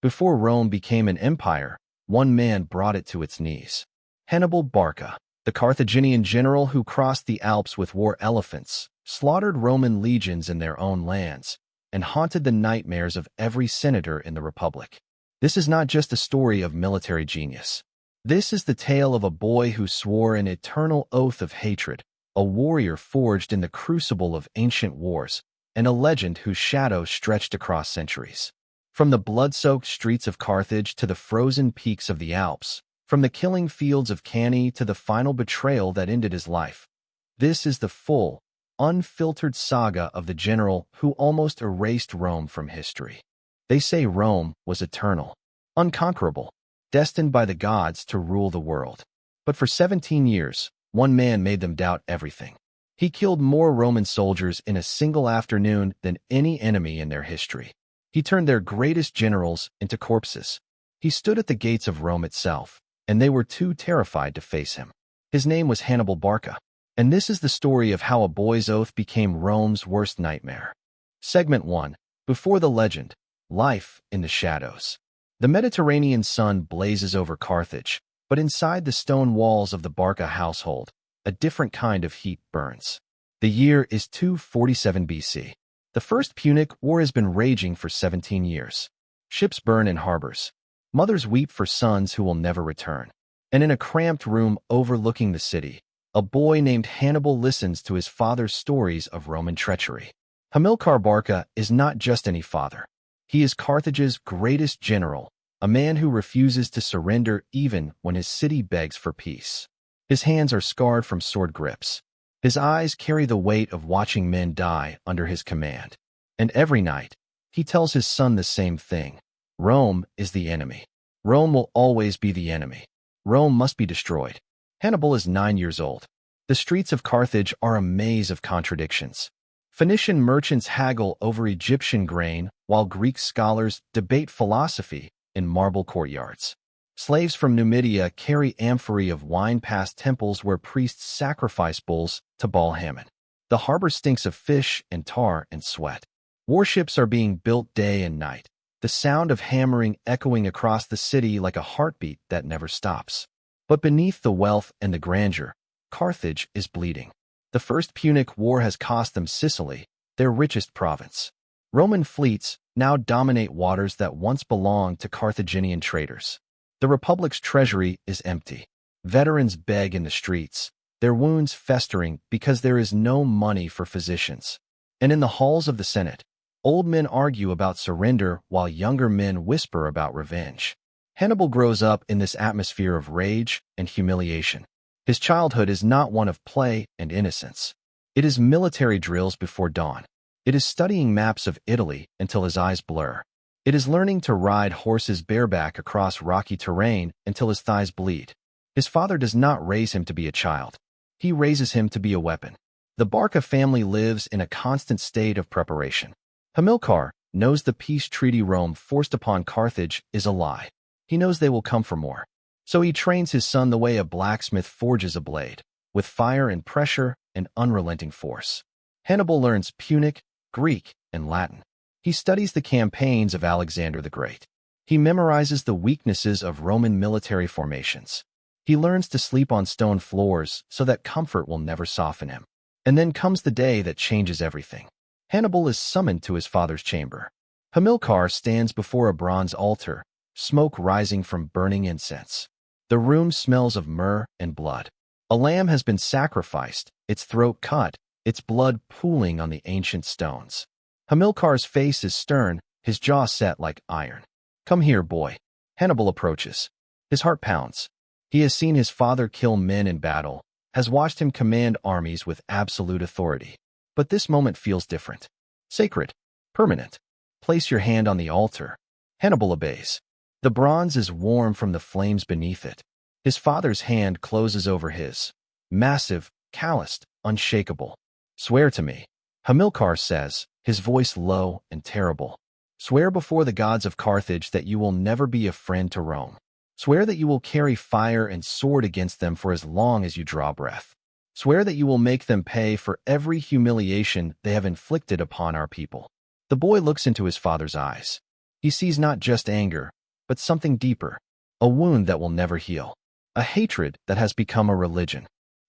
Before Rome became an empire, one man brought it to its knees. Hannibal Barca, the Carthaginian general who crossed the Alps with war elephants, slaughtered Roman legions in their own lands, and haunted the nightmares of every senator in the Republic. This is not just a story of military genius. This is the tale of a boy who swore an eternal oath of hatred, a warrior forged in the crucible of ancient wars, and a legend whose shadow stretched across centuries. From the blood-soaked streets of Carthage to the frozen peaks of the Alps, from the killing fields of Cannae to the final betrayal that ended his life, this is the full, unfiltered saga of the general who almost erased Rome from history. They say Rome was eternal, unconquerable, destined by the gods to rule the world. But for 17 years, one man made them doubt everything. He killed more Roman soldiers in a single afternoon than any enemy in their history. He turned their greatest generals into corpses. He stood at the gates of Rome itself, and they were too terrified to face him. His name was Hannibal Barca, and this is the story of how a boy's oath became Rome's worst nightmare. Segment 1. Before the legend, life in the shadows. The Mediterranean sun blazes over Carthage, but inside the stone walls of the Barca household, a different kind of heat burns. The year is 247 BC. The First Punic War has been raging for 17 years. Ships burn in harbors. Mothers weep for sons who will never return. And in a cramped room overlooking the city, a boy named Hannibal listens to his father's stories of Roman treachery. Hamilcar Barca is not just any father. He is Carthage's greatest general, a man who refuses to surrender even when his city begs for peace. His hands are scarred from sword grips. His eyes carry the weight of watching men die under his command. And every night, he tells his son the same thing. Rome is the enemy. Rome will always be the enemy. Rome must be destroyed. Hannibal is 9 years old. The streets of Carthage are a maze of contradictions. Phoenician merchants haggle over Egyptian grain, while Greek scholars debate philosophy in marble courtyards. Slaves from Numidia carry amphorae of wine past temples where priests sacrifice bulls to Baal Hammon. The harbor stinks of fish and tar and sweat. Warships are being built day and night, the sound of hammering echoing across the city like a heartbeat that never stops. But beneath the wealth and the grandeur, Carthage is bleeding. The First Punic War has cost them Sicily, their richest province. Roman fleets now dominate waters that once belonged to Carthaginian traders. The Republic's treasury is empty. Veterans beg in the streets, their wounds festering because there is no money for physicians. And in the halls of the Senate, old men argue about surrender while younger men whisper about revenge. Hannibal grows up in this atmosphere of rage and humiliation. His childhood is not one of play and innocence. It is military drills before dawn. It is studying maps of Italy until his eyes blur. It is learning to ride horses bareback across rocky terrain until his thighs bleed. His father does not raise him to be a child. He raises him to be a weapon. The Barca family lives in a constant state of preparation. Hamilcar knows the peace treaty Rome forced upon Carthage is a lie. He knows they will come for more. So he trains his son the way a blacksmith forges a blade, with fire and pressure and unrelenting force. Hannibal learns Punic, Greek, and Latin. He studies the campaigns of Alexander the Great. He memorizes the weaknesses of Roman military formations. He learns to sleep on stone floors so that comfort will never soften him. And then comes the day that changes everything. Hannibal is summoned to his father's chamber. Hamilcar stands before a bronze altar, smoke rising from burning incense. The room smells of myrrh and blood. A lamb has been sacrificed, its throat cut, its blood pooling on the ancient stones. Hamilcar's face is stern, his jaw set like iron. "Come here, boy." Hannibal approaches. His heart pounds. He has seen his father kill men in battle, has watched him command armies with absolute authority. But this moment feels different. Sacred. Permanent. Place your hand on the altar. Hannibal obeys. The bronze is warm from the flames beneath it. His father's hand closes over his. Massive, calloused, unshakable. "Swear to me," Hamilcar says, his voice low and terrible. "Swear before the gods of Carthage that you will never be a friend to Rome. Swear that you will carry fire and sword against them for as long as you draw breath. Swear that you will make them pay for every humiliation they have inflicted upon our people." The boy looks into his father's eyes. He sees not just anger, but something deeper, a wound that will never heal, a hatred that has become a religion.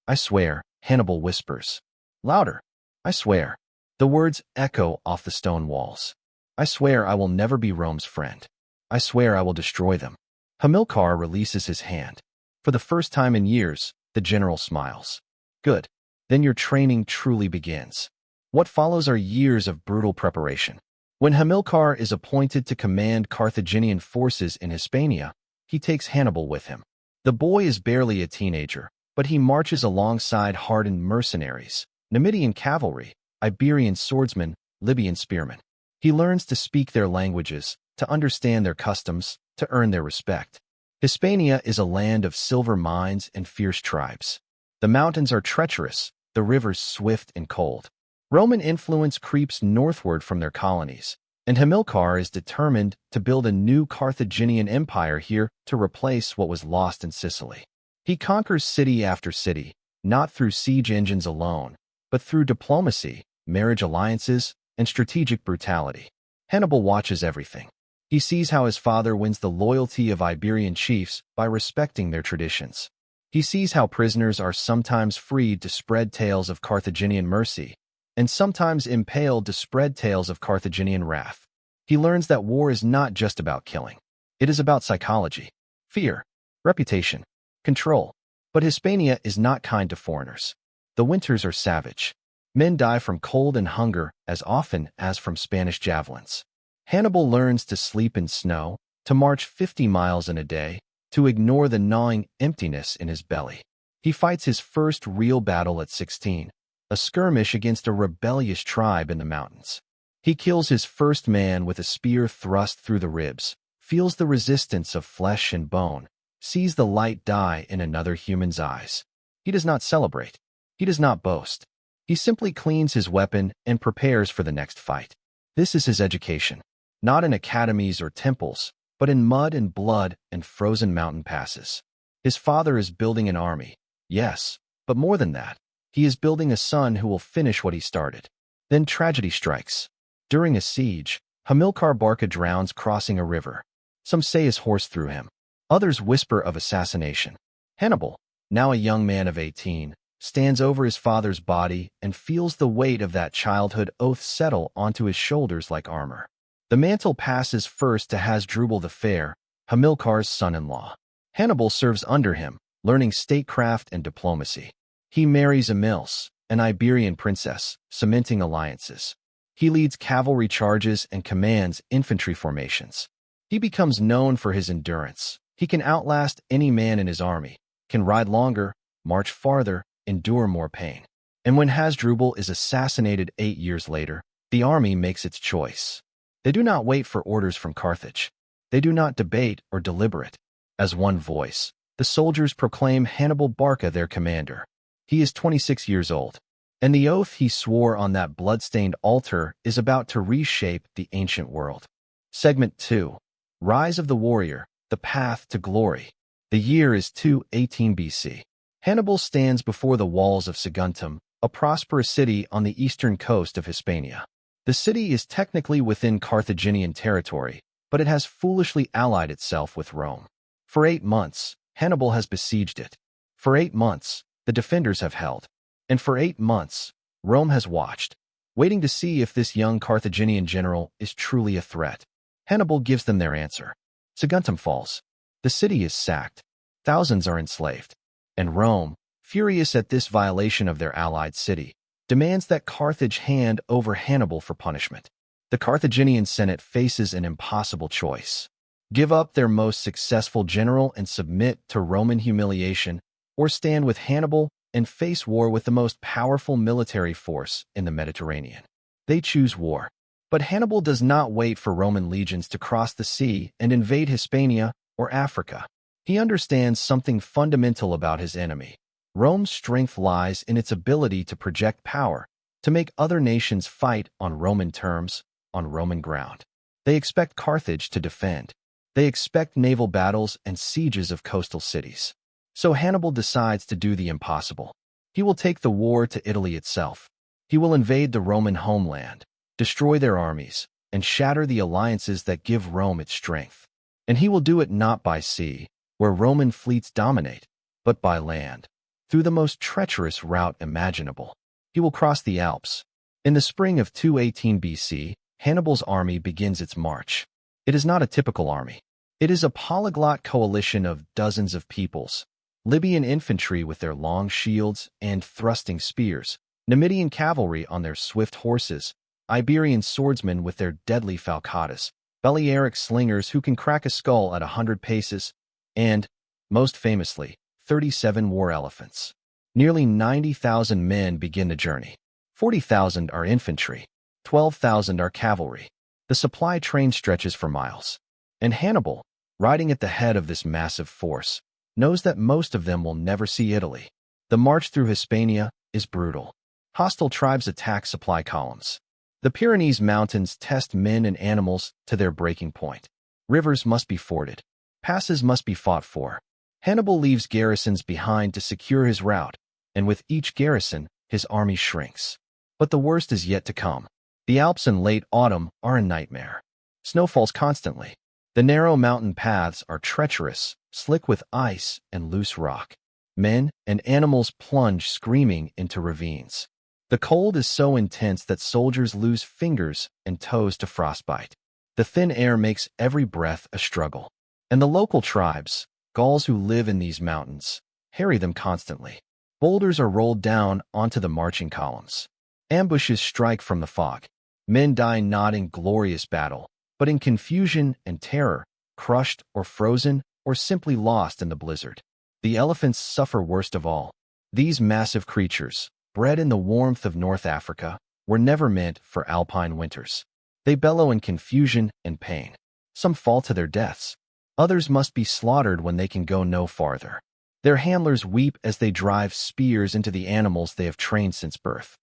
I swear, Hannibal whispers. Louder. I swear. The words echo off the stone walls. I swear I will never be Rome's friend. I swear I will destroy them. Hamilcar releases his hand. For the first time in years, the general smiles. Good. Then your training truly begins. What follows are years of brutal preparation. When Hamilcar is appointed to command Carthaginian forces in Hispania, he takes Hannibal with him. The boy is barely a teenager, but he marches alongside hardened mercenaries, Numidian cavalry, Iberian swordsmen, Libyan spearmen. He learns to speak their languages, to understand their customs, to earn their respect. Hispania is a land of silver mines and fierce tribes. The mountains are treacherous, the rivers swift and cold. Roman influence creeps northward from their colonies, and Hamilcar is determined to build a new Carthaginian empire here to replace what was lost in Sicily. He conquers city after city, not through siege engines alone, but through diplomacy, marriage alliances, and strategic brutality. Hannibal watches everything. He sees how his father wins the loyalty of Iberian chiefs by respecting their traditions. He sees how prisoners are sometimes freed to spread tales of Carthaginian mercy, and sometimes impaled to spread tales of Carthaginian wrath. He learns that war is not just about killing. It is about psychology, fear, reputation, control. But Hispania is not kind to foreigners. The winters are savage. Men die from cold and hunger as often as from Spanish javelins. Hannibal learns to sleep in snow, to march 50 miles in a day, to ignore the gnawing emptiness in his belly. He fights his first real battle at 16, a skirmish against a rebellious tribe in the mountains. He kills his first man with a spear thrust through the ribs, feels the resistance of flesh and bone, sees the light die in another human's eyes. He does not celebrate. He does not boast. He simply cleans his weapon and prepares for the next fight. This is his education, not in academies or temples, but in mud and blood and frozen mountain passes. His father is building an army, yes, but more than that, he is building a son who will finish what he started. Then tragedy strikes. During a siege, Hamilcar Barca drowns crossing a river. Some say his horse threw him. Others whisper of assassination. Hannibal, now a young man of 18, stands over his father's body and feels the weight of that childhood oath settle onto his shoulders like armor. The mantle passes first to Hasdrubal the Fair, Hamilcar's son-in-law. Hannibal serves under him, learning statecraft and diplomacy. He marries Emils, an Iberian princess, cementing alliances. He leads cavalry charges and commands infantry formations. He becomes known for his endurance. He can outlast any man in his army, can ride longer, march farther, endure more pain. And when Hasdrubal is assassinated 8 years later, the army makes its choice. They do not wait for orders from Carthage. They do not debate or deliberate. As one voice, the soldiers proclaim Hannibal Barca their commander. He is 26 years old, and the oath he swore on that blood-stained altar is about to reshape the ancient world. Segment 2. Rise of the Warrior, the Path to Glory. The year is 218 BC. Hannibal stands before the walls of Saguntum, a prosperous city on the eastern coast of Hispania. The city is technically within Carthaginian territory, but it has foolishly allied itself with Rome. For 8 months, Hannibal has besieged it. For 8 months, the defenders have held. And for 8 months, Rome has watched, waiting to see if this young Carthaginian general is truly a threat. Hannibal gives them their answer. Saguntum falls. The city is sacked. Thousands are enslaved. And Rome, furious at this violation of their allied city, demands that Carthage hand over Hannibal for punishment. The Carthaginian Senate faces an impossible choice. Give up their most successful general and submit to Roman humiliation, or stand with Hannibal and face war with the most powerful military force in the Mediterranean. They choose war. But Hannibal does not wait for Roman legions to cross the sea and invade Hispania or Africa. He understands something fundamental about his enemy. Rome's strength lies in its ability to project power, to make other nations fight on Roman terms, on Roman ground. They expect Carthage to defend. They expect naval battles and sieges of coastal cities. So Hannibal decides to do the impossible. He will take the war to Italy itself. He will invade the Roman homeland, destroy their armies, and shatter the alliances that give Rome its strength. And he will do it not by sea, where Roman fleets dominate, but by land, through the most treacherous route imaginable. He will cross the Alps. In the spring of 218 BC, Hannibal's army begins its march. It is not a typical army. It is a polyglot coalition of dozens of peoples: Libyan infantry with their long shields and thrusting spears, Numidian cavalry on their swift horses, Iberian swordsmen with their deadly falcatas, Balearic slingers who can crack a skull at 100 paces, and, most famously, 37 war elephants. Nearly 90,000 men begin the journey. 40,000 are infantry. 12,000 are cavalry. The supply train stretches for miles. And Hannibal, riding at the head of this massive force, knows that most of them will never see Italy. The march through Hispania is brutal. Hostile tribes attack supply columns. The Pyrenees Mountains test men and animals to their breaking point. Rivers must be forded. Passes must be fought for. Hannibal leaves garrisons behind to secure his route, and with each garrison, his army shrinks. But the worst is yet to come. The Alps in late autumn are a nightmare. Snow falls constantly. The narrow mountain paths are treacherous, slick with ice and loose rock. Men and animals plunge screaming into ravines. The cold is so intense that soldiers lose fingers and toes to frostbite. The thin air makes every breath a struggle. And the local tribes, Gauls who live in these mountains, harry them constantly. Boulders are rolled down onto the marching columns. Ambushes strike from the fog. Men die not in glorious battle, but in confusion and terror, crushed or frozen or simply lost in the blizzard. The elephants suffer worst of all. These massive creatures, bred in the warmth of North Africa, were never meant for Alpine winters. They bellow in confusion and pain. Some fall to their deaths. Others must be slaughtered when they can go no farther. Their handlers weep as they drive spears into the animals they have trained since birth.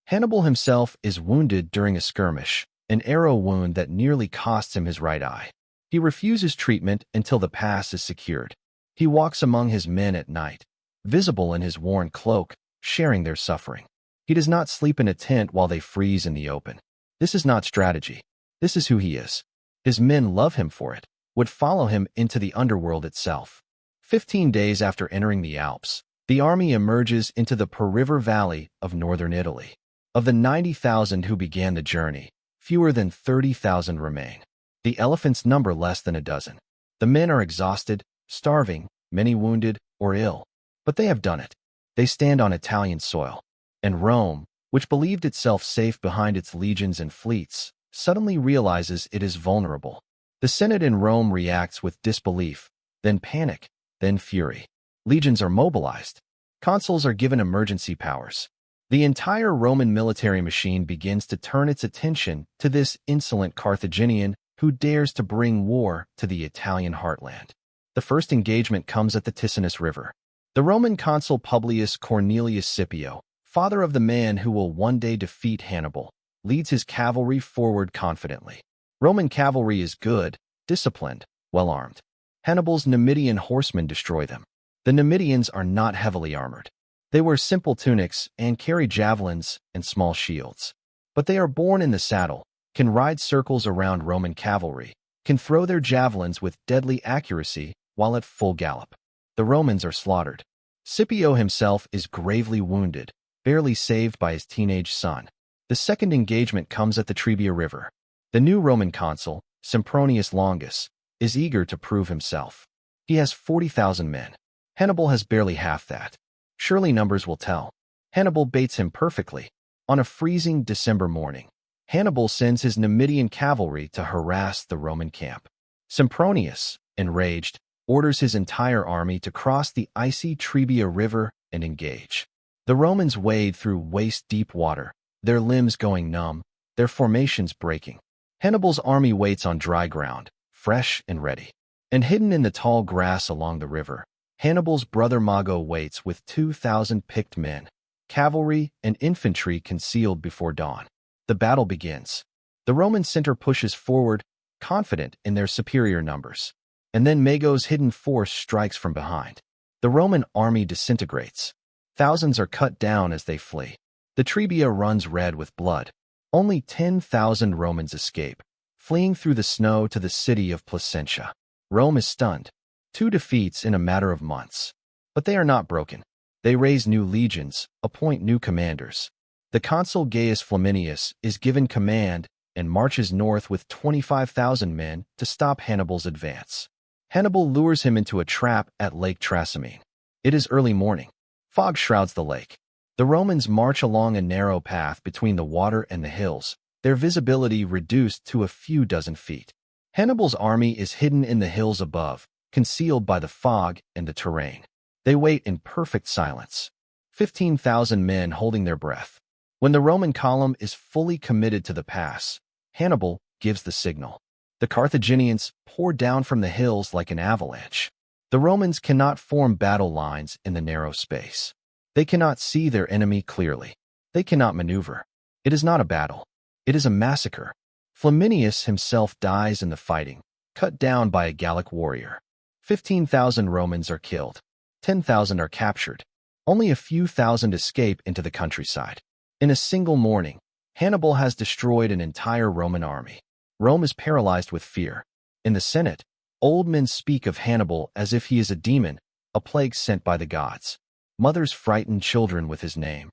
Hannibal himself is wounded during a skirmish, an arrow wound that nearly costs him his right eye. He refuses treatment until the pass is secured. He walks among his men at night, visible in his worn cloak, sharing their suffering. He does not sleep in a tent while they freeze in the open. This is not strategy. This is who he is. His men love him for it, would follow him into the underworld itself. 15 days after entering the Alps, the army emerges into the Per-River Valley of northern Italy. Of the 90,000 who began the journey, fewer than 30,000 remain. The elephants number less than a dozen. The men are exhausted, starving, many wounded or ill. But they have done it. They stand on Italian soil. And Rome, which believed itself safe behind its legions and fleets, suddenly realizes it is vulnerable. The Senate in Rome reacts with disbelief, then panic, then fury. Legions are mobilized. Consuls are given emergency powers. The entire Roman military machine begins to turn its attention to this insolent Carthaginian who dares to bring war to the Italian heartland. The first engagement comes at the Ticinus River. The Roman consul Publius Cornelius Scipio, father of the man who will one day defeat Hannibal, leads his cavalry forward confidently. Roman cavalry is good, disciplined, well-armed. Hannibal's Numidian horsemen destroy them. The Numidians are not heavily armored. They wear simple tunics and carry javelins and small shields. But they are born in the saddle, can ride circles around Roman cavalry, can throw their javelins with deadly accuracy while at full gallop. The Romans are slaughtered. Scipio himself is gravely wounded, barely saved by his teenage son. The second engagement comes at the Trebia River. The new Roman consul, Sempronius Longus, is eager to prove himself. He has 40,000 men. Hannibal has barely half that. Surely numbers will tell. Hannibal baits him perfectly. On a freezing December morning, Hannibal sends his Numidian cavalry to harass the Roman camp. Sempronius, enraged, orders his entire army to cross the icy Trebia River and engage. The Romans wade through waist-deep water, their limbs going numb, their formations breaking. Hannibal's army waits on dry ground, fresh and ready. And hidden in the tall grass along the river, Hannibal's brother Mago waits with 2,000 picked men, cavalry and infantry concealed before dawn. The battle begins. The Roman center pushes forward, confident in their superior numbers. And then Mago's hidden force strikes from behind. The Roman army disintegrates. Thousands are cut down as they flee. The Trebia runs red with blood. Only 10,000 Romans escape, fleeing through the snow to the city of Placentia. Rome is stunned. 2 defeats in a matter of months. But they are not broken. They raise new legions, appoint new commanders. The consul Gaius Flaminius is given command and marches north with 25,000 men to stop Hannibal's advance. Hannibal lures him into a trap at Lake Trasimene. It is early morning. Fog shrouds the lake. The Romans march along a narrow path between the water and the hills, their visibility reduced to a few dozen feet. Hannibal's army is hidden in the hills above, concealed by the fog and the terrain. They wait in perfect silence. 15,000 men holding their breath. When the Roman column is fully committed to the pass, Hannibal gives the signal. The Carthaginians pour down from the hills like an avalanche. The Romans cannot form battle lines in the narrow space. They cannot see their enemy clearly. They cannot maneuver. It is not a battle. It is a massacre. Flaminius himself dies in the fighting, cut down by a Gallic warrior. 15,000 Romans are killed. 10,000 are captured. Only a few thousand escape into the countryside. In a single morning, Hannibal has destroyed an entire Roman army. Rome is paralyzed with fear. In the Senate, old men speak of Hannibal as if he is a demon, a plague sent by the gods. Mothers frighten children with his name.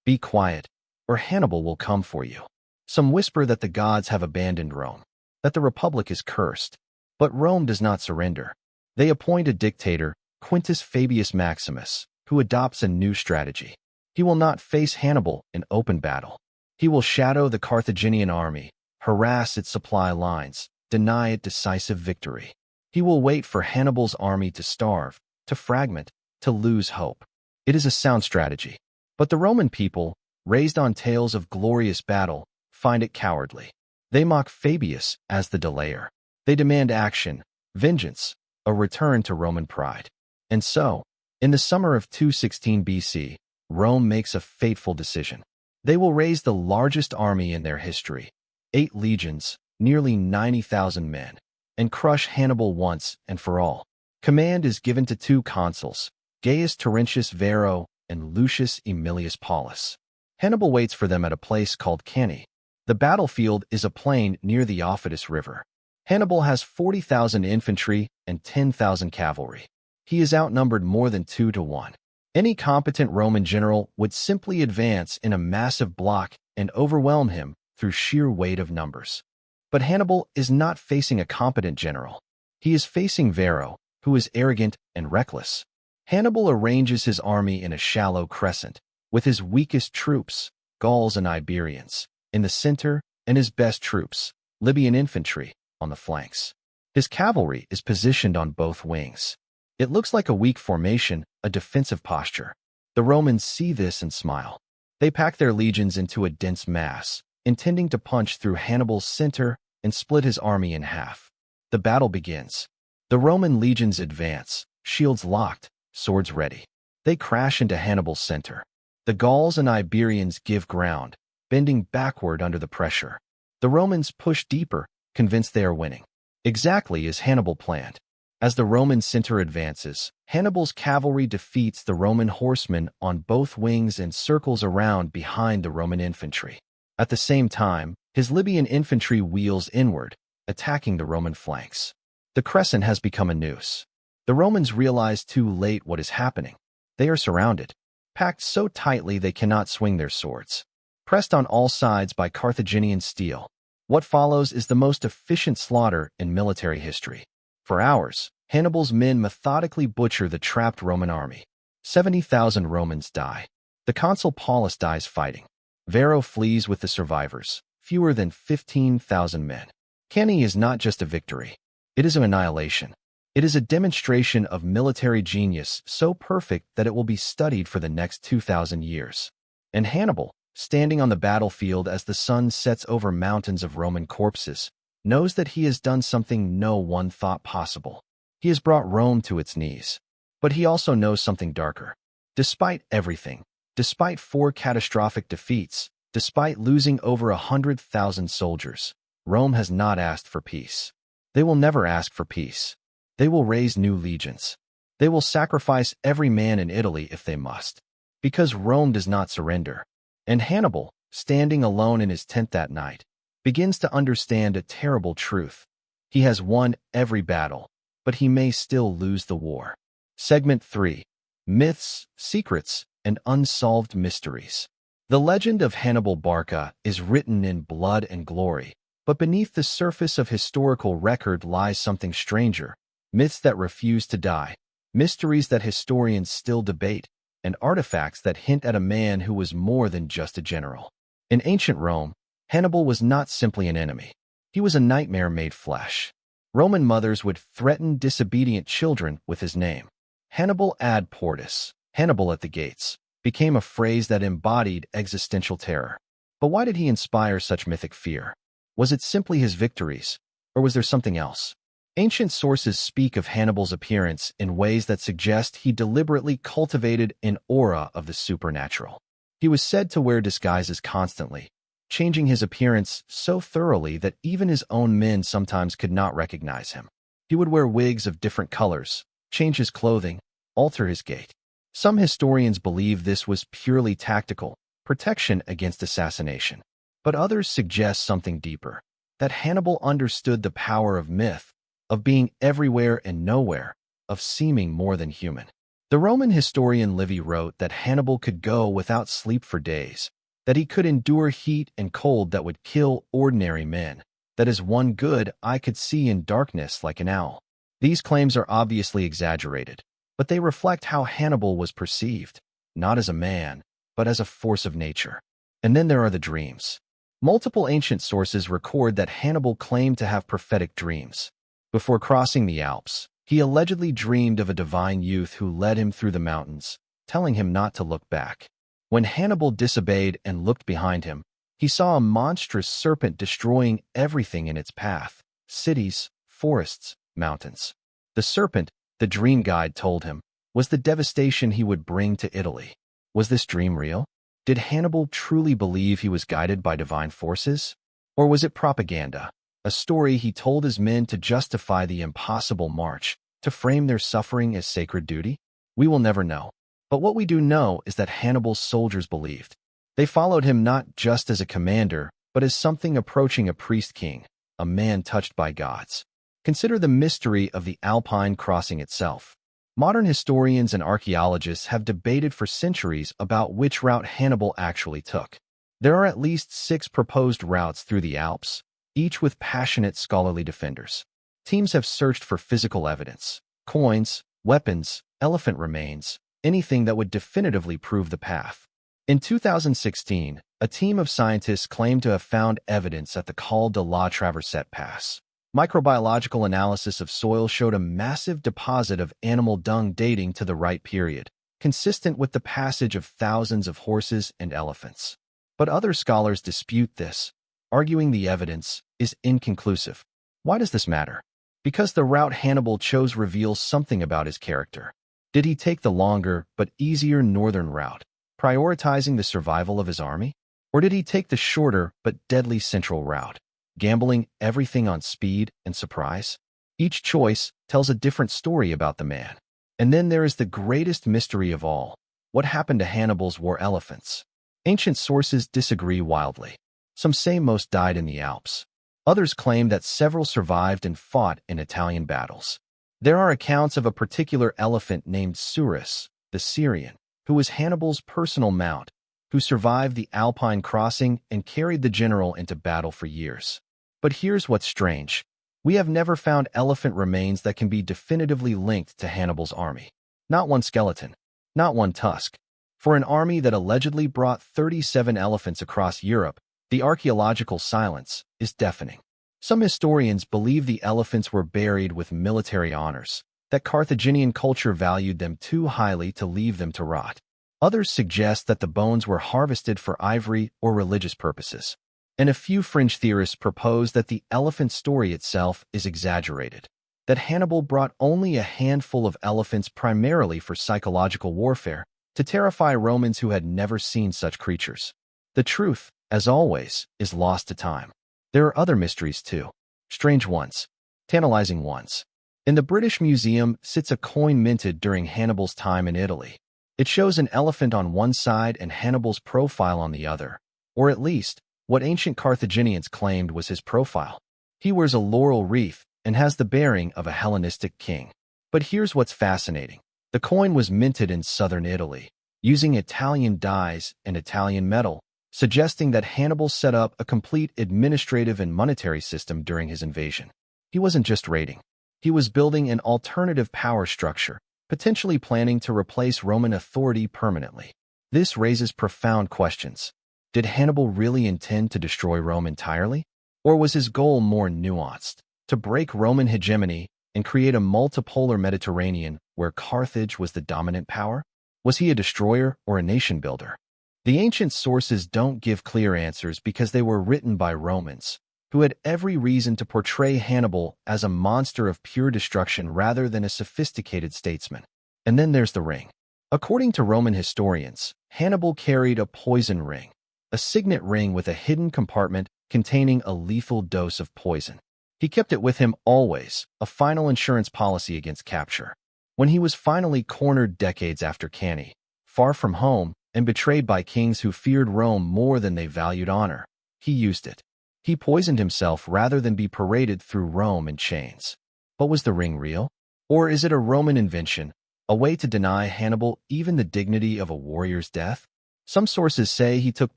Be quiet, or Hannibal will come for you. Some whisper that the gods have abandoned Rome, that the Republic is cursed. But Rome does not surrender. They appoint a dictator, Quintus Fabius Maximus, who adopts a new strategy. He will not face Hannibal in open battle. He will shadow the Carthaginian army, harass its supply lines, deny it decisive victory. He will wait for Hannibal's army to starve, to fragment, to lose hope. It is a sound strategy. But the Roman people, raised on tales of glorious battle, find it cowardly. They mock Fabius as the delayer. They demand action, vengeance, a return to Roman pride. And so, in the summer of 216 BC, Rome makes a fateful decision. They will raise the largest army in their history, 8 legions, nearly 90,000 men, and crush Hannibal once and for all. Command is given to 2 consuls, Gaius Terentius Varro and Lucius Aemilius Paulus. Hannibal waits for them at a place called Cannae. The battlefield is a plain near the Aufidus River. Hannibal has 40,000 infantry and 10,000 cavalry. He is outnumbered more than 2 to 1. Any competent Roman general would simply advance in a massive block and overwhelm him through sheer weight of numbers. But Hannibal is not facing a competent general. He is facing Varro, who is arrogant and reckless. Hannibal arranges his army in a shallow crescent, with his weakest troops, Gauls and Iberians, in the center and his best troops, Libyan infantry, on the flanks. His cavalry is positioned on both wings. It looks like a weak formation, a defensive posture. The Romans see this and smile. They pack their legions into a dense mass, intending to punch through Hannibal's center and split his army in half. The battle begins. The Roman legions advance, shields locked, swords ready. They crash into Hannibal's center. The Gauls and Iberians give ground, bending backward under the pressure. The Romans push deeper, convinced they are winning. Exactly as Hannibal planned. As the Roman center advances, Hannibal's cavalry defeats the Roman horsemen on both wings and circles around behind the Roman infantry. At the same time, his Libyan infantry wheels inward, attacking the Roman flanks. The crescent has become a noose. The Romans realize too late what is happening. They are surrounded, packed so tightly they cannot swing their swords. Pressed on all sides by Carthaginian steel, what follows is the most efficient slaughter in military history. For hours, Hannibal's men methodically butcher the trapped Roman army. 70,000 Romans die. The consul Paulus dies fighting. Varro flees with the survivors, fewer than 15,000 men. Cannae is not just a victory. It is an annihilation. It is a demonstration of military genius so perfect that it will be studied for the next 2,000 years. And Hannibal, standing on the battlefield as the sun sets over mountains of Roman corpses, knows that he has done something no one thought possible. He has brought Rome to its knees. But he also knows something darker. Despite everything, despite 4 catastrophic defeats, despite losing over 100,000 soldiers, Rome has not asked for peace. They will never ask for peace. They will raise new legions. They will sacrifice every man in Italy if they must. Because Rome does not surrender. And Hannibal, standing alone in his tent that night, begins to understand a terrible truth. He has won every battle, but he may still lose the war. Segment 3. Myths, Secrets, and Unsolved Mysteries. The legend of Hannibal Barca is written in blood and glory, but beneath the surface of historical record lies something stranger, myths that refuse to die, mysteries that historians still debate, and artifacts that hint at a man who was more than just a general. In ancient Rome, Hannibal was not simply an enemy. He was a nightmare made flesh. Roman mothers would threaten disobedient children with his name. Hannibal ad portas, Hannibal at the gates, became a phrase that embodied existential terror. But why did he inspire such mythic fear? Was it simply his victories, or was there something else? Ancient sources speak of Hannibal's appearance in ways that suggest he deliberately cultivated an aura of the supernatural. He was said to wear disguises constantly, changing his appearance so thoroughly that even his own men sometimes could not recognize him. He would wear wigs of different colors, change his clothing, alter his gait. Some historians believe this was purely tactical, protection against assassination. But others suggest something deeper, that Hannibal understood the power of myth, of being everywhere and nowhere, of seeming more than human. The Roman historian Livy wrote that Hannibal could go without sleep for days, that he could endure heat and cold that would kill ordinary men, that as one good eye could see in darkness like an owl. These claims are obviously exaggerated, but they reflect how Hannibal was perceived, not as a man, but as a force of nature. And then there are the dreams. Multiple ancient sources record that Hannibal claimed to have prophetic dreams. Before crossing the Alps, he allegedly dreamed of a divine youth who led him through the mountains, telling him not to look back. When Hannibal disobeyed and looked behind him, he saw a monstrous serpent destroying everything in its path: cities, forests, mountains. The serpent, the dream guide told him, was the devastation he would bring to Italy. Was this dream real? Did Hannibal truly believe he was guided by divine forces? Or was it propaganda, a story he told his men to justify the impossible march, to frame their suffering as sacred duty? We will never know. But what we do know is that Hannibal's soldiers believed. They followed him not just as a commander, but as something approaching a priest-king, a man touched by gods. Consider the mystery of the Alpine crossing itself. Modern historians and archaeologists have debated for centuries about which route Hannibal actually took. There are at least 6 proposed routes through the Alps, each with passionate scholarly defenders. Teams have searched for physical evidence, coins, weapons, elephant remains, anything that would definitively prove the path. In 2016, a team of scientists claimed to have found evidence at the Col de la Traversette Pass. Microbiological analysis of soil showed a massive deposit of animal dung dating to the right period, consistent with the passage of thousands of horses and elephants. But other scholars dispute this, arguing the evidence is inconclusive. Why does this matter? Because the route Hannibal chose reveals something about his character. Did he take the longer but easier northern route, prioritizing the survival of his army? Or did he take the shorter but deadly central route, gambling everything on speed and surprise? Each choice tells a different story about the man. And then there is the greatest mystery of all. What happened to Hannibal's war elephants? Ancient sources disagree wildly. Some say most died in the Alps. Others claim that several survived and fought in Italian battles. There are accounts of a particular elephant named Surus, the Syrian, who was Hannibal's personal mount, who survived the Alpine crossing and carried the general into battle for years. But here's what's strange. We have never found elephant remains that can be definitively linked to Hannibal's army. Not one skeleton, not one tusk. For an army that allegedly brought 37 elephants across Europe, the archaeological silence is deafening. Some historians believe the elephants were buried with military honors, that Carthaginian culture valued them too highly to leave them to rot. Others suggest that the bones were harvested for ivory or religious purposes. And a few fringe theorists propose that the elephant story itself is exaggerated, that Hannibal brought only a handful of elephants primarily for psychological warfare, to terrify Romans who had never seen such creatures. The truth, as always, is lost to time. There are other mysteries too. Strange ones. Tantalizing ones. In the British Museum sits a coin minted during Hannibal's time in Italy. It shows an elephant on one side and Hannibal's profile on the other, or at least, what ancient Carthaginians claimed was his profile. He wears a laurel wreath, and has the bearing of a Hellenistic king. But here's what's fascinating. The coin was minted in southern Italy, using Italian dyes and Italian metal, suggesting that Hannibal set up a complete administrative and monetary system during his invasion. He wasn't just raiding. He was building an alternative power structure, potentially planning to replace Roman authority permanently. This raises profound questions. Did Hannibal really intend to destroy Rome entirely? Or was his goal more nuanced, to break Roman hegemony and create a multipolar Mediterranean where Carthage was the dominant power? Was he a destroyer or a nation builder? The ancient sources don't give clear answers because they were written by Romans, who had every reason to portray Hannibal as a monster of pure destruction rather than a sophisticated statesman. And then there's the ring. According to Roman historians, Hannibal carried a poison ring, a signet ring with a hidden compartment containing a lethal dose of poison. He kept it with him always, a final insurance policy against capture. When he was finally cornered decades after Cannae, far from home and betrayed by kings who feared Rome more than they valued honor, he used it. He poisoned himself rather than be paraded through Rome in chains. But was the ring real? Or is it a Roman invention, a way to deny Hannibal even the dignity of a warrior's death? Some sources say he took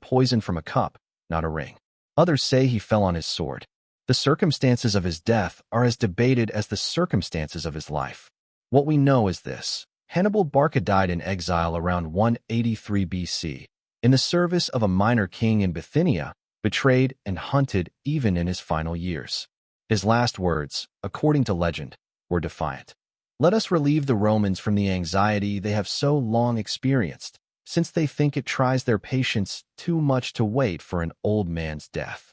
poison from a cup, not a ring. Others say he fell on his sword. The circumstances of his death are as debated as the circumstances of his life. What we know is this. Hannibal Barca died in exile around 183 BC, in the service of a minor king in Bithynia, betrayed and hunted even in his final years. His last words, according to legend, were defiant. Let us relieve the Romans from the anxiety they have so long experienced, since they think it tries their patience too much to wait for an old man's death.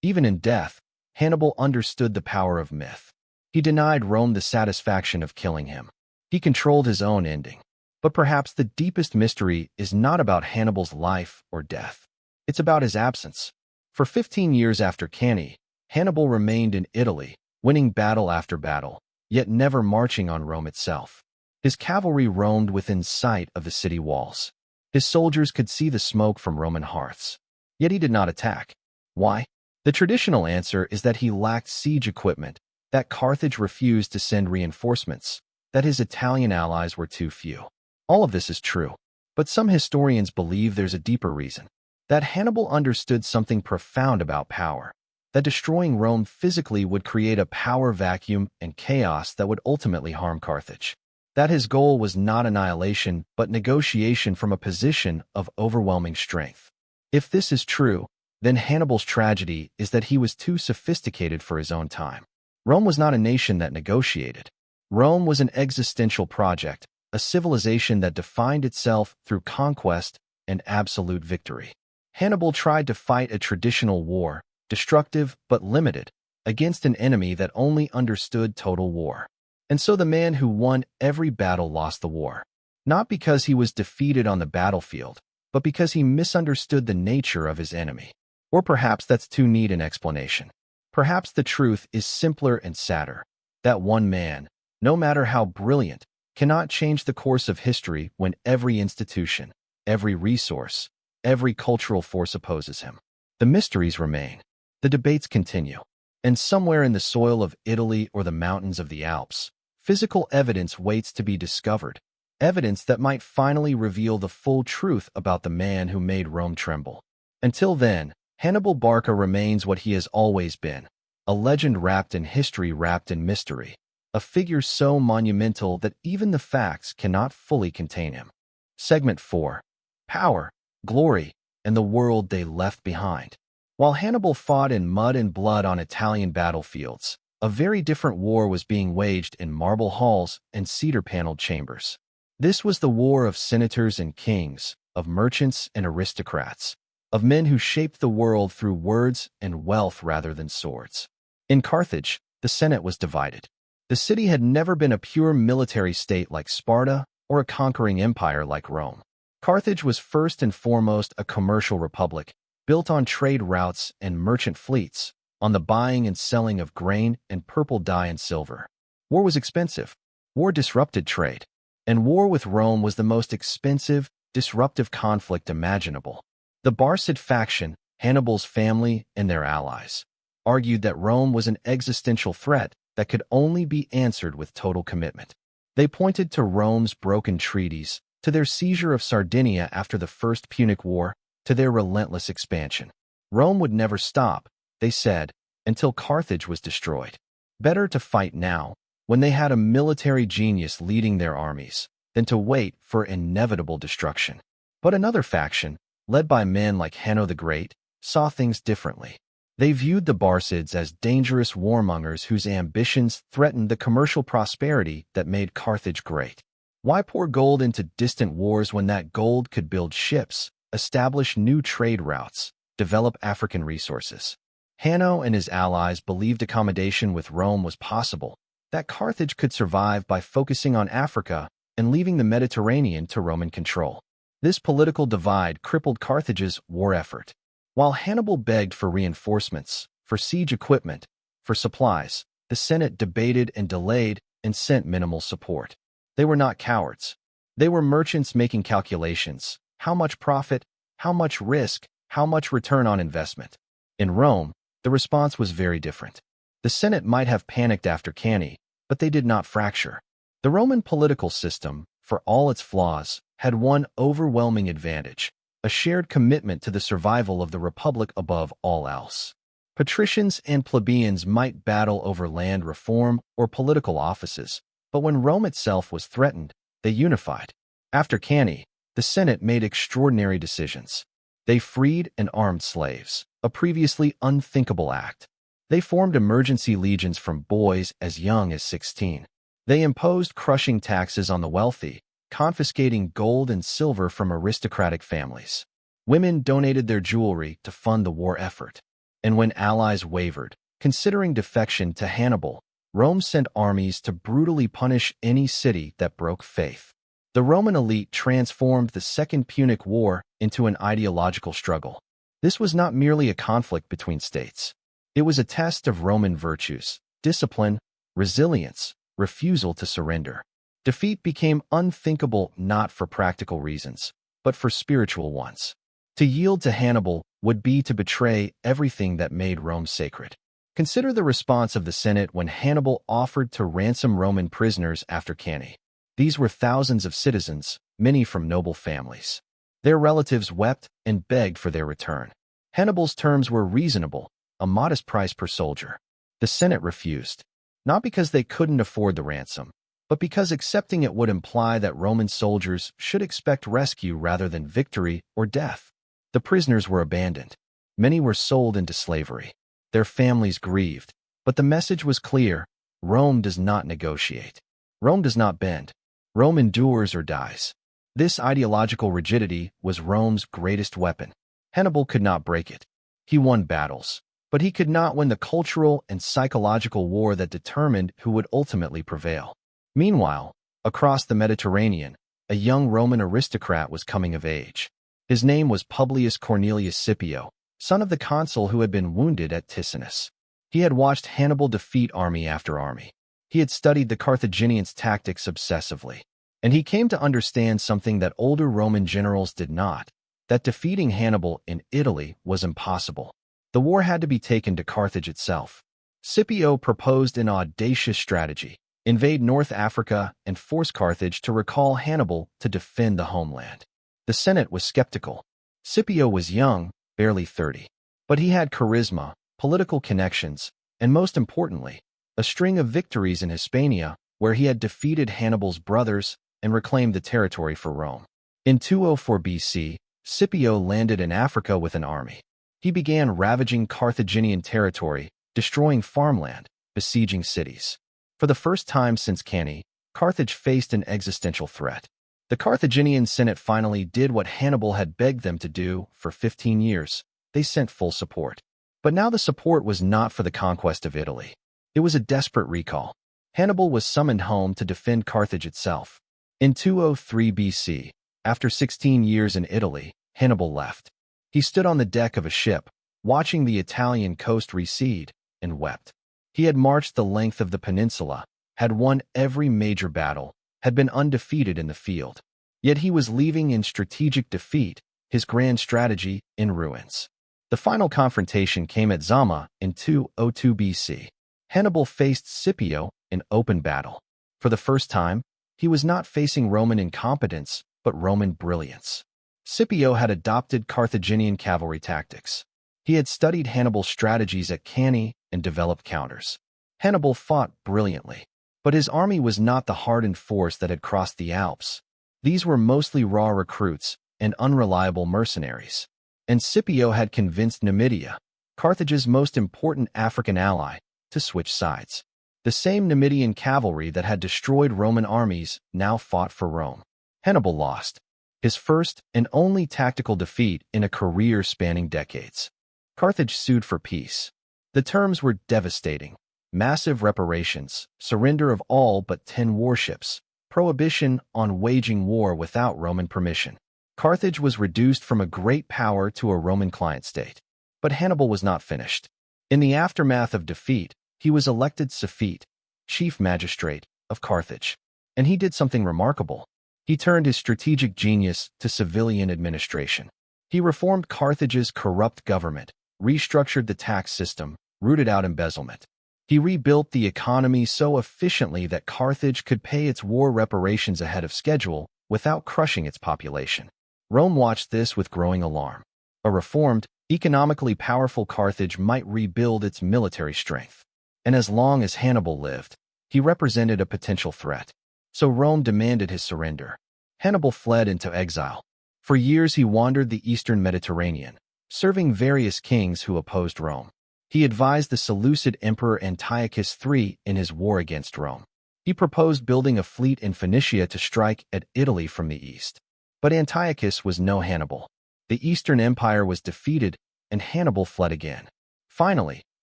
Even in death, Hannibal understood the power of myth. He denied Rome the satisfaction of killing him. He controlled his own ending. But perhaps the deepest mystery is not about Hannibal's life or death. It's about his absence. For 15 years after Cannae, Hannibal remained in Italy, winning battle after battle, yet never marching on Rome itself. His cavalry roamed within sight of the city walls. His soldiers could see the smoke from Roman hearths. Yet he did not attack. Why? The traditional answer is that he lacked siege equipment, that Carthage refused to send reinforcements, that his Italian allies were too few. All of this is true, but some historians believe there's a deeper reason. That Hannibal understood something profound about power, that destroying Rome physically would create a power vacuum and chaos that would ultimately harm Carthage. That his goal was not annihilation, but negotiation from a position of overwhelming strength. If this is true, then Hannibal's tragedy is that he was too sophisticated for his own time. Rome was not a nation that negotiated. Rome was an existential project, a civilization that defined itself through conquest and absolute victory. Hannibal tried to fight a traditional war, destructive but limited, against an enemy that only understood total war. And so the man who won every battle lost the war, not because he was defeated on the battlefield, but because he misunderstood the nature of his enemy. Or perhaps that's too neat an explanation. Perhaps the truth is simpler and sadder, that one man, no matter how brilliant, cannot change the course of history when every institution, every resource, every cultural force opposes him. The mysteries remain. The debates continue. And somewhere in the soil of Italy or the mountains of the Alps, physical evidence waits to be discovered, evidence that might finally reveal the full truth about the man who made Rome tremble. Until then, Hannibal Barca remains what he has always been, a legend wrapped in history wrapped in mystery, a figure so monumental that even the facts cannot fully contain him. Segment 4. Power, Glory, and the World They Left Behind. While Hannibal fought in mud and blood on Italian battlefields, a very different war was being waged in marble halls and cedar-paneled chambers. This was the war of senators and kings, of merchants and aristocrats, of men who shaped the world through words and wealth rather than swords. In Carthage, the Senate was divided. The city had never been a pure military state like Sparta or a conquering empire like Rome. Carthage was first and foremost a commercial republic, built on trade routes and merchant fleets, on the buying and selling of grain and purple dye and silver. War was expensive. War disrupted trade. And war with Rome was the most expensive, disruptive conflict imaginable. The Barcid faction, Hannibal's family and their allies, argued that Rome was an existential threat that could only be answered with total commitment. They pointed to Rome's broken treaties, to their seizure of Sardinia after the First Punic War, to their relentless expansion. Rome would never stop, they said, until Carthage was destroyed. Better to fight now, when they had a military genius leading their armies, than to wait for inevitable destruction. But another faction, led by men like Hanno the Great, saw things differently. They viewed the Barcids as dangerous warmongers whose ambitions threatened the commercial prosperity that made Carthage great. Why pour gold into distant wars when that gold could build ships, establish new trade routes, develop African resources? Hanno and his allies believed accommodation with Rome was possible, that Carthage could survive by focusing on Africa and leaving the Mediterranean to Roman control. This political divide crippled Carthage's war effort. While Hannibal begged for reinforcements, for siege equipment, for supplies, the Senate debated and delayed and sent minimal support. They were not cowards. They were merchants making calculations. How much profit? How much risk? How much return on investment? In Rome, the response was very different. The Senate might have panicked after Cannae, but they did not fracture. The Roman political system, for all its flaws, had one overwhelming advantage: a shared commitment to the survival of the republic above all else. Patricians and plebeians might battle over land reform or political offices, but when Rome itself was threatened, they unified. After Cannae, the Senate made extraordinary decisions. They freed and armed slaves, a previously unthinkable act. They formed emergency legions from boys as young as 16. They imposed crushing taxes on the wealthy, confiscating gold and silver from aristocratic families. Women donated their jewelry to fund the war effort. And when allies wavered, considering defection to Hannibal, Rome sent armies to brutally punish any city that broke faith. The Roman elite transformed the Second Punic War into an ideological struggle. This was not merely a conflict between states. It was a test of Roman virtues, discipline, resilience, refusal to surrender. Defeat became unthinkable not for practical reasons, but for spiritual ones. To yield to Hannibal would be to betray everything that made Rome sacred. Consider the response of the Senate when Hannibal offered to ransom Roman prisoners after Cannae. These were thousands of citizens, many from noble families. Their relatives wept and begged for their return. Hannibal's terms were reasonable, a modest price per soldier. The Senate refused, not because they couldn't afford the ransom, but because accepting it would imply that Roman soldiers should expect rescue rather than victory or death. The prisoners were abandoned. Many were sold into slavery. Their families grieved, but the message was clear: Rome does not negotiate. Rome does not bend. Rome endures or dies. This ideological rigidity was Rome's greatest weapon. Hannibal could not break it. He won battles, but he could not win the cultural and psychological war that determined who would ultimately prevail. Meanwhile, across the Mediterranean, a young Roman aristocrat was coming of age. His name was Publius Cornelius Scipio, son of the consul who had been wounded at Ticinus. He had watched Hannibal defeat army after army. He had studied the Carthaginians' tactics obsessively, and he came to understand something that older Roman generals did not: that defeating Hannibal in Italy was impossible. The war had to be taken to Carthage itself. Scipio proposed an audacious strategy: invade North Africa and force Carthage to recall Hannibal to defend the homeland. The Senate was skeptical. Scipio was young, barely 30, but he had charisma, political connections, and most importantly, a string of victories in Hispania, where he had defeated Hannibal's brothers and reclaimed the territory for Rome. In 204 BC, Scipio landed in Africa with an army. He began ravaging Carthaginian territory, destroying farmland, besieging cities. For the first time since Cannae, Carthage faced an existential threat. The Carthaginian Senate finally did what Hannibal had begged them to do for 15 years. They sent full support. But now the support was not for the conquest of Italy. It was a desperate recall. Hannibal was summoned home to defend Carthage itself. In 203 BC, after 16 years in Italy, Hannibal left. He stood on the deck of a ship, watching the Italian coast recede, and wept. He had marched the length of the peninsula, had won every major battle, had been undefeated in the field. Yet he was leaving in strategic defeat, his grand strategy in ruins. The final confrontation came at Zama in 202 BC. Hannibal faced Scipio in open battle. For the first time, he was not facing Roman incompetence, but Roman brilliance. Scipio had adopted Carthaginian cavalry tactics. He had studied Hannibal's strategies at Cannae and developed counters. Hannibal fought brilliantly, but his army was not the hardened force that had crossed the Alps. These were mostly raw recruits and unreliable mercenaries. And Scipio had convinced Numidia, Carthage's most important African ally, to switch sides. The same Numidian cavalry that had destroyed Roman armies now fought for Rome. Hannibal lost, his first and only tactical defeat in a career spanning decades. Carthage sued for peace. The terms were devastating. Massive reparations, surrender of all but 10 warships, prohibition on waging war without Roman permission. Carthage was reduced from a great power to a Roman client state. But Hannibal was not finished. In the aftermath of defeat, he was elected Suffete, chief magistrate of Carthage. And he did something remarkable. He turned his strategic genius to civilian administration. He reformed Carthage's corrupt government, restructured the tax system, rooted out embezzlement. He rebuilt the economy so efficiently that Carthage could pay its war reparations ahead of schedule without crushing its population. Rome watched this with growing alarm. A reformed, economically powerful Carthage might rebuild its military strength. And as long as Hannibal lived, he represented a potential threat. So Rome demanded his surrender. Hannibal fled into exile. For years he wandered the eastern Mediterranean, serving various kings who opposed Rome. He advised the Seleucid Emperor Antiochus III in his war against Rome. He proposed building a fleet in Phoenicia to strike at Italy from the east. But Antiochus was no Hannibal. The Eastern Empire was defeated, and Hannibal fled again. Finally,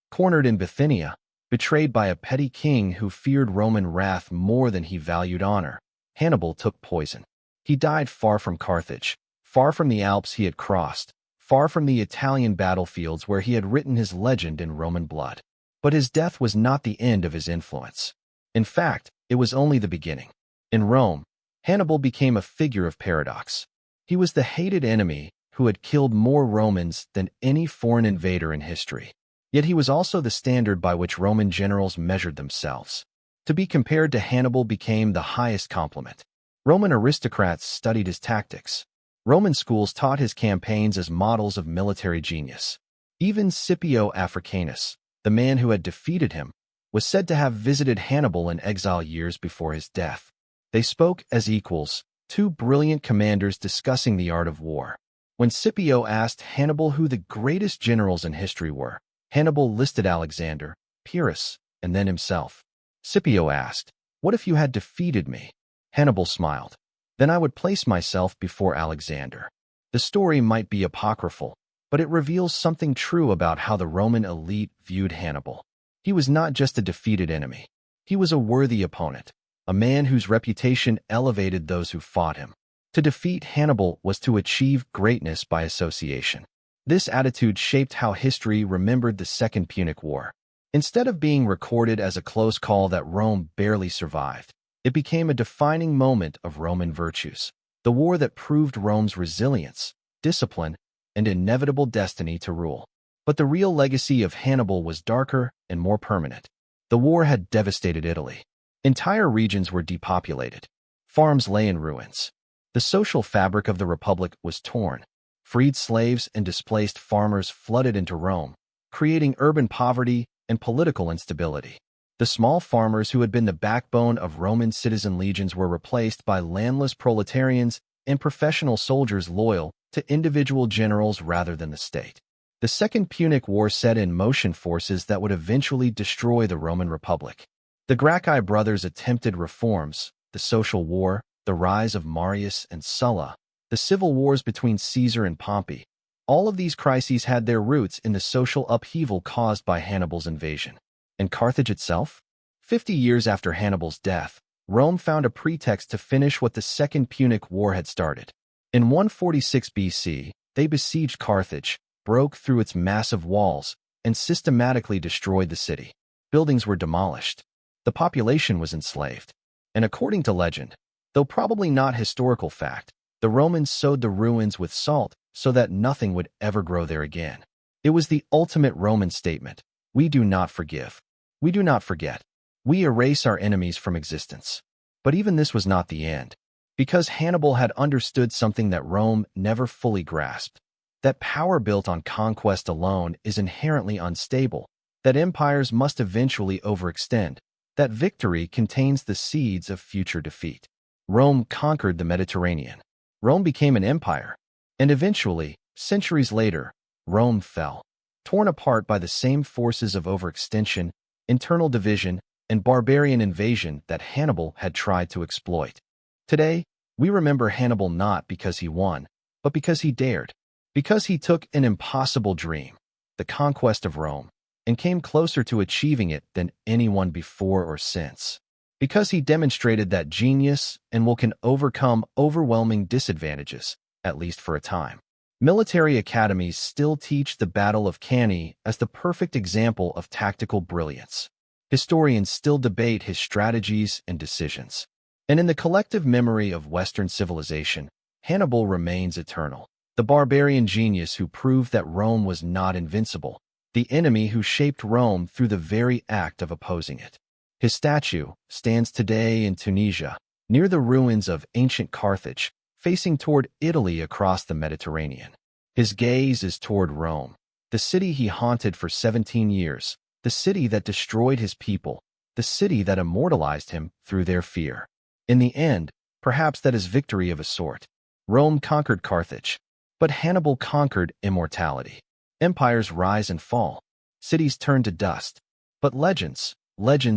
cornered in Bithynia, betrayed by a petty king who feared Roman wrath more than he valued honor, Hannibal took poison. He died far from Carthage, far from the Alps he had crossed, far from the Italian battlefields where he had written his legend in Roman blood. But his death was not the end of his influence. In fact, it was only the beginning. In Rome, Hannibal became a figure of paradox. He was the hated enemy who had killed more Romans than any foreign invader in history. Yet he was also the standard by which Roman generals measured themselves. To be compared to Hannibal became the highest compliment. Roman aristocrats studied his tactics. Roman schools taught his campaigns as models of military genius. Even Scipio Africanus, the man who had defeated him, was said to have visited Hannibal in exile years before his death. They spoke as equals, two brilliant commanders discussing the art of war. When Scipio asked Hannibal who the greatest generals in history were, Hannibal listed Alexander, Pyrrhus, and then himself. Scipio asked, "What if you had defeated me?" Hannibal smiled. "Then I would place myself before Alexander." The story might be apocryphal, but it reveals something true about how the Roman elite viewed Hannibal. He was not just a defeated enemy. He was a worthy opponent, a man whose reputation elevated those who fought him. To defeat Hannibal was to achieve greatness by association. This attitude shaped how history remembered the Second Punic War. Instead of being recorded as a close call that Rome barely survived, it became a defining moment of Roman virtues, the war that proved Rome's resilience, discipline, and inevitable destiny to rule. But the real legacy of Hannibal was darker and more permanent. The war had devastated Italy. Entire regions were depopulated. Farms lay in ruins. The social fabric of the Republic was torn. Freed slaves and displaced farmers flooded into Rome, creating urban poverty and political instability. The small farmers who had been the backbone of Roman citizen legions were replaced by landless proletarians and professional soldiers loyal to individual generals rather than the state. The Second Punic War set in motion forces that would eventually destroy the Roman Republic. The Gracchi brothers attempted reforms, the social war, the rise of Marius and Sulla, the civil wars between Caesar and Pompey. All of these crises had their roots in the social upheaval caused by Hannibal's invasion. And Carthage itself? 50 years after Hannibal's death, Rome found a pretext to finish what the Second Punic War had started. In 146 BC, they besieged Carthage, broke through its massive walls, and systematically destroyed the city. Buildings were demolished. The population was enslaved. And according to legend, though probably not historical fact, the Romans sowed the ruins with salt so that nothing would ever grow there again. It was the ultimate Roman statement: we do not forgive. We do not forget. We erase our enemies from existence. But even this was not the end, because Hannibal had understood something that Rome never fully grasped, that power built on conquest alone is inherently unstable, that empires must eventually overextend, that victory contains the seeds of future defeat. Rome conquered the Mediterranean. Rome became an empire. And eventually, centuries later, Rome fell, torn apart by the same forces of overextension, internal division, and barbarian invasion that Hannibal had tried to exploit. Today, we remember Hannibal not because he won, but because he dared, because he took an impossible dream, the conquest of Rome, and came closer to achieving it than anyone before or since. Because he demonstrated that genius and will can overcome overwhelming disadvantages, at least for a time. Military academies still teach the Battle of Cannae as the perfect example of tactical brilliance. Historians still debate his strategies and decisions. And in the collective memory of Western civilization, Hannibal remains eternal. The barbarian genius who proved that Rome was not invincible, the enemy who shaped Rome through the very act of opposing it. His statue stands today in Tunisia, near the ruins of ancient Carthage, facing toward Italy across the Mediterranean. His gaze is toward Rome, the city he haunted for 17 years, the city that destroyed his people, the city that immortalized him through their fear. In the end, perhaps that is victory of a sort. Rome conquered Carthage, but Hannibal conquered immortality. Empires rise and fall, cities turn to dust, but legends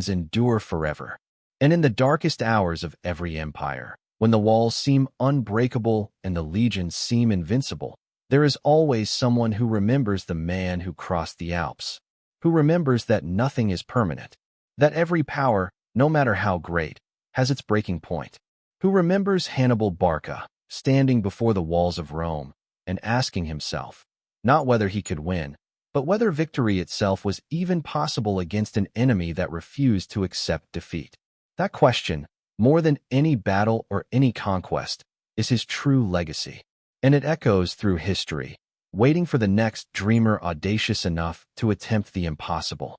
endure forever. And in the darkest hours of every empire, when the walls seem unbreakable and the legions seem invincible, there is always someone who remembers the man who crossed the Alps, who remembers that nothing is permanent, that every power, no matter how great, has its breaking point, who remembers Hannibal Barca standing before the walls of Rome and asking himself, not whether he could win, but whether victory itself was even possible against an enemy that refused to accept defeat. That question, more than any battle or any conquest, is his true legacy, and it echoes through history, waiting for the next dreamer audacious enough to attempt the impossible.